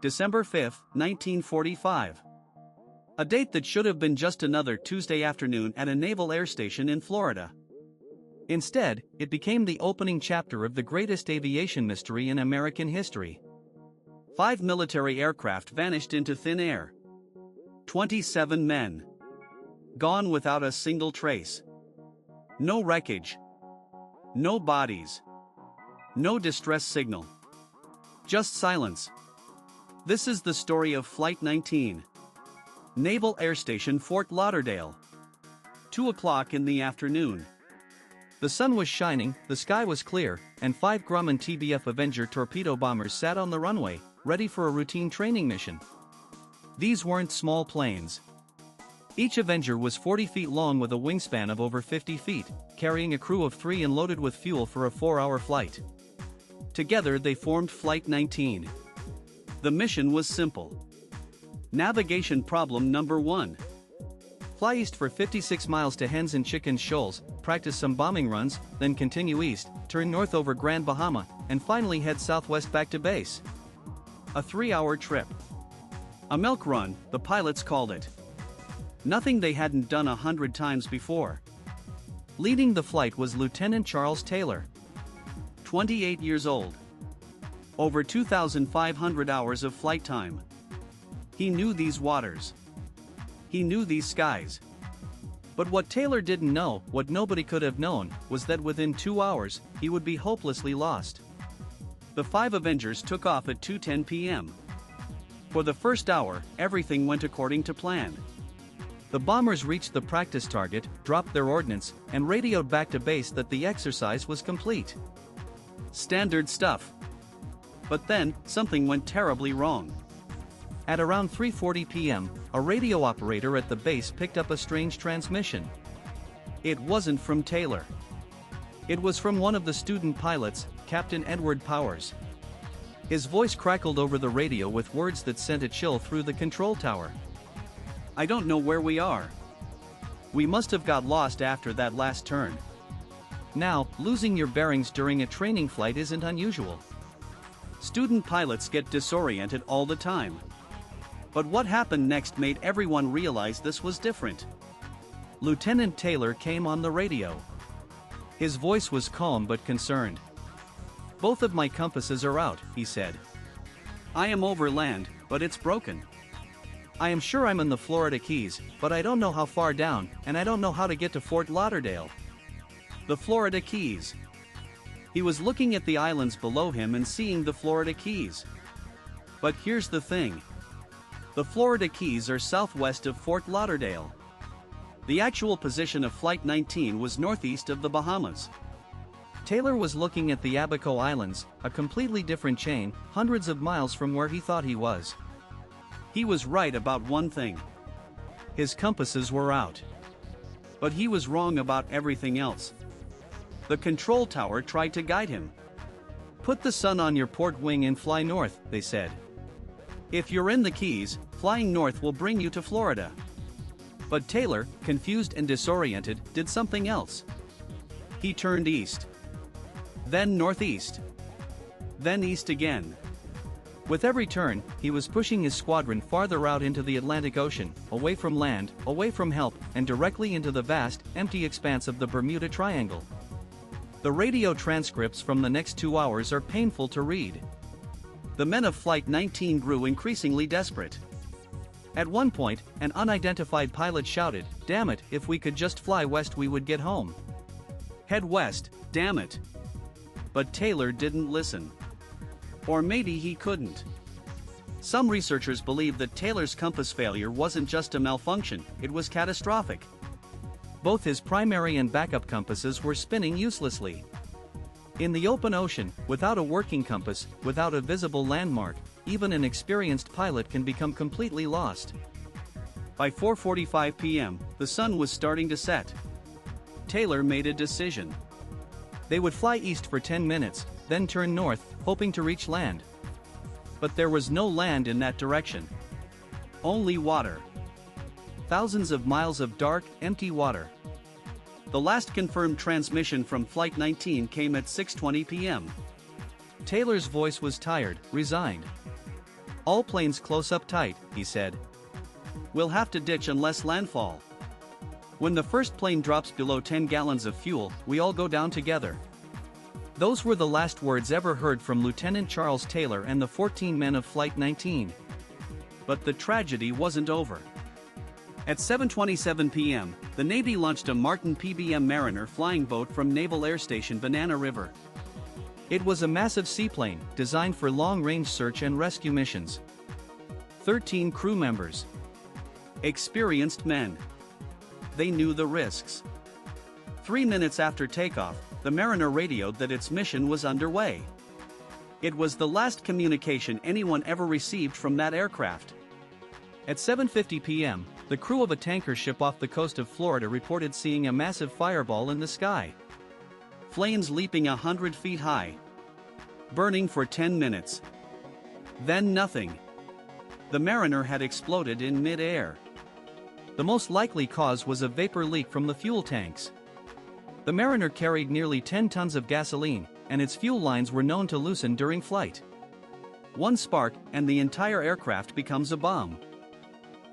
December 5, 1945. A date that should have been just another Tuesday afternoon at a naval air station in Florida. Instead, it became the opening chapter of the greatest aviation mystery in American history. 5 military aircraft vanished into thin air. 27 men gone without a single trace. No wreckage. No bodies. No distress signal. Just silence. This is the story of Flight 19. Naval Air Station Fort Lauderdale. 2 o'clock in the afternoon. The sun was shining, the sky was clear, and 5 Grumman TBF Avenger torpedo bombers sat on the runway, ready for a routine training mission. These weren't small planes. Each Avenger was 40 feet long with a wingspan of over 50 feet, carrying a crew of 3 and loaded with fuel for a 4-hour flight. Together they formed Flight 19. The mission was simple. Navigation problem number 1. Fly east for 56 miles to Hens and Chickens Shoals, practice some bombing runs, then continue east, turn north over Grand Bahama, and finally head southwest back to base. A 3-hour trip. A milk run, the pilots called it. Nothing they hadn't done 100 times before. Leading the flight was Lieutenant Charles Taylor. 28 years old. Over 2,500 hours of flight time. He knew these waters. He knew these skies. But what Taylor didn't know, what nobody could have known, was that within 2 hours, he would be hopelessly lost. The 5 Avengers took off at 2:10 p.m. For the first hour, everything went according to plan. The bombers reached the practice target, dropped their ordnance, and radioed back to base that the exercise was complete. Standard stuff. But then, something went terribly wrong. At around 3:40 p.m., a radio operator at the base picked up a strange transmission. It wasn't from Taylor. It was from one of the student pilots, Captain Edward Powers. His voice crackled over the radio with words that sent a chill through the control tower. "I don't know where we are. We must have got lost after that last turn. Now, losing your bearings during a training flight isn't unusual. Student pilots get disoriented all the time." But what happened next made everyone realize this was different. Lieutenant Taylor came on the radio. His voice was calm but concerned. "Both of my compasses are out," he said. "I am over land, but it's broken. I am sure I'm in the Florida Keys, but I don't know how far down, and I don't know how to get to Fort Lauderdale." The Florida Keys. He was looking at the islands below him and seeing the Florida Keys. But here's the thing. The Florida Keys are southwest of Fort Lauderdale. The actual position of Flight 19 was northeast of the Bahamas. Taylor was looking at the Abaco Islands, a completely different chain, hundreds of miles from where he thought he was. He was right about one thing. His compasses were out. But he was wrong about everything else. The control tower tried to guide him. "Put the sun on your port wing and fly north," they said. "If you're in the Keys, flying north will bring you to Florida." But Taylor, confused and disoriented, did something else. He turned east. Then northeast. Then east again. With every turn, he was pushing his squadron farther out into the Atlantic Ocean, away from land, away from help, and directly into the vast, empty expanse of the Bermuda Triangle. The radio transcripts from the next 2 hours are painful to read. The men of Flight 19 grew increasingly desperate. At one point, an unidentified pilot shouted, "Damn it, if we could just fly west we would get home. Head west, damn it." But Taylor didn't listen. Or maybe he couldn't. Some researchers believe that Taylor's compass failure wasn't just a malfunction, it was catastrophic. Both his primary and backup compasses were spinning uselessly. In the open ocean, without a working compass, without a visible landmark, even an experienced pilot can become completely lost. By 4:45 p.m., the sun was starting to set. Taylor made a decision. They would fly east for 10 minutes, then turn north, hoping to reach land. But there was no land in that direction. Only water. Thousands of miles of dark, empty water. The last confirmed transmission from Flight 19 came at 6:20 p.m. Taylor's voice was tired, resigned. All planes close up tight, he said. We'll have to ditch unless landfall. When the first plane drops below 10 gallons of fuel, we all go down together. Those were the last words ever heard from Lieutenant Charles Taylor and the 14 men of Flight 19. But the tragedy wasn't over. At 7:27 p.m., the Navy launched a Martin PBM Mariner flying boat from Naval Air Station Banana River. It was a massive seaplane, designed for long-range search and rescue missions. 13 crew members. Experienced men. They knew the risks. 3 minutes after takeoff, the Mariner radioed that its mission was underway. It was the last communication anyone ever received from that aircraft. At 7:50 p.m., the crew of a tanker ship off the coast of Florida reported seeing a massive fireball in the sky. Flames leaping 100 feet high. Burning for 10 minutes. Then nothing. The Mariner had exploded in mid-air. The most likely cause was a vapor leak from the fuel tanks. The Mariner carried nearly 10 tons of gasoline, and its fuel lines were known to loosen during flight. One spark, and the entire aircraft becomes a bomb.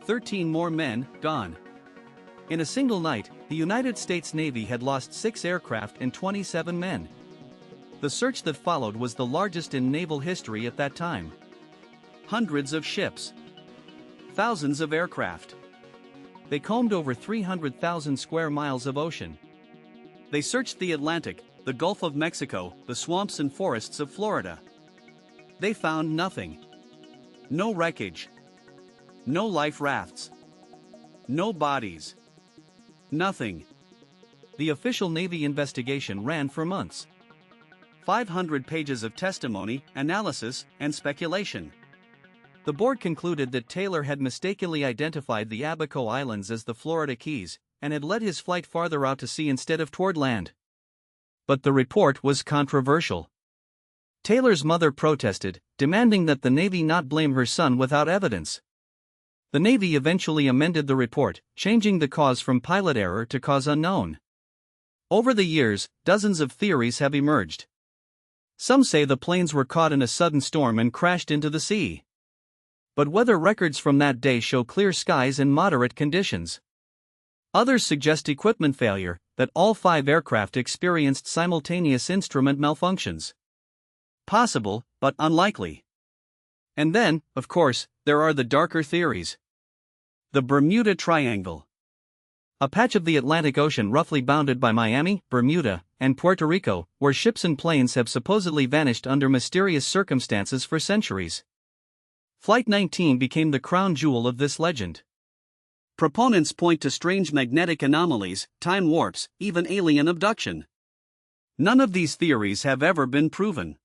13 more men, gone. In a single night, the United States Navy had lost 6 aircraft and 27 men. The search that followed was the largest in naval history at that time. Hundreds of ships. Thousands of aircraft. They combed over 300,000 square miles of ocean. They searched the Atlantic, the Gulf of Mexico, the swamps and forests of Florida. They found nothing. No wreckage. No life rafts. No bodies. Nothing. The official Navy investigation ran for months. 500 pages of testimony, analysis, and speculation. The board concluded that Taylor had mistakenly identified the Abaco Islands as the Florida Keys, and had led his flight farther out to sea instead of toward land. But the report was controversial. Taylor's mother protested, demanding that the Navy not blame her son without evidence. The Navy eventually amended the report, changing the cause from pilot error to cause unknown. Over the years, dozens of theories have emerged. Some say the planes were caught in a sudden storm and crashed into the sea. But weather records from that day show clear skies and moderate conditions. Others suggest equipment failure, that all 5 aircraft experienced simultaneous instrument malfunctions. Possible, but unlikely. And then, of course, there are the darker theories. The Bermuda Triangle. A patch of the Atlantic Ocean roughly bounded by Miami, Bermuda, and Puerto Rico, where ships and planes have supposedly vanished under mysterious circumstances for centuries. Flight 19 became the crown jewel of this legend. Proponents point to strange magnetic anomalies, time warps, even alien abduction. None of these theories have ever been proven.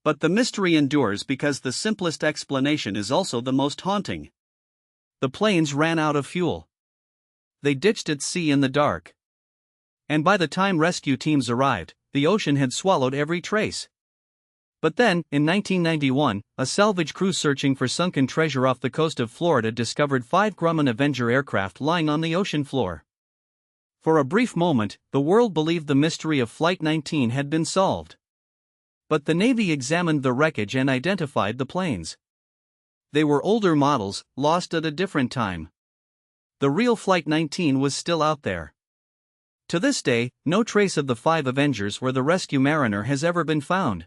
But the mystery endures because the simplest explanation is also the most haunting. The planes ran out of fuel. They ditched at sea in the dark. And by the time rescue teams arrived, the ocean had swallowed every trace. But then, in 1991, a salvage crew searching for sunken treasure off the coast of Florida discovered 5 Grumman Avenger aircraft lying on the ocean floor. For a brief moment, the world believed the mystery of Flight 19 had been solved. But the Navy examined the wreckage and identified the planes. They were older models, lost at a different time. The real Flight 19 was still out there. To this day, no trace of the 5 Avengers or the rescue Mariner has ever been found.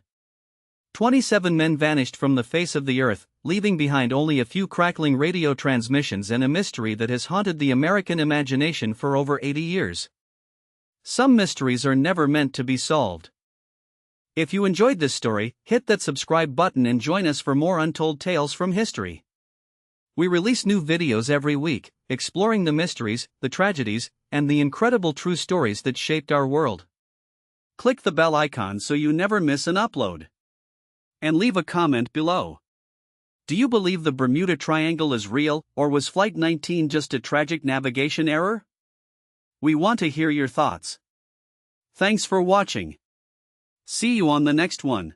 27 men vanished from the face of the earth, leaving behind only a few crackling radio transmissions and a mystery that has haunted the American imagination for over 80 years. Some mysteries are never meant to be solved. If you enjoyed this story, hit that subscribe button and join us for more untold tales from history. We release new videos every week, exploring the mysteries, the tragedies, and the incredible true stories that shaped our world. Click the bell icon so you never miss an upload. And leave a comment below. Do you believe the Bermuda Triangle is real, or was Flight 19 just a tragic navigation error? We want to hear your thoughts. Thanks for watching. See you on the next one.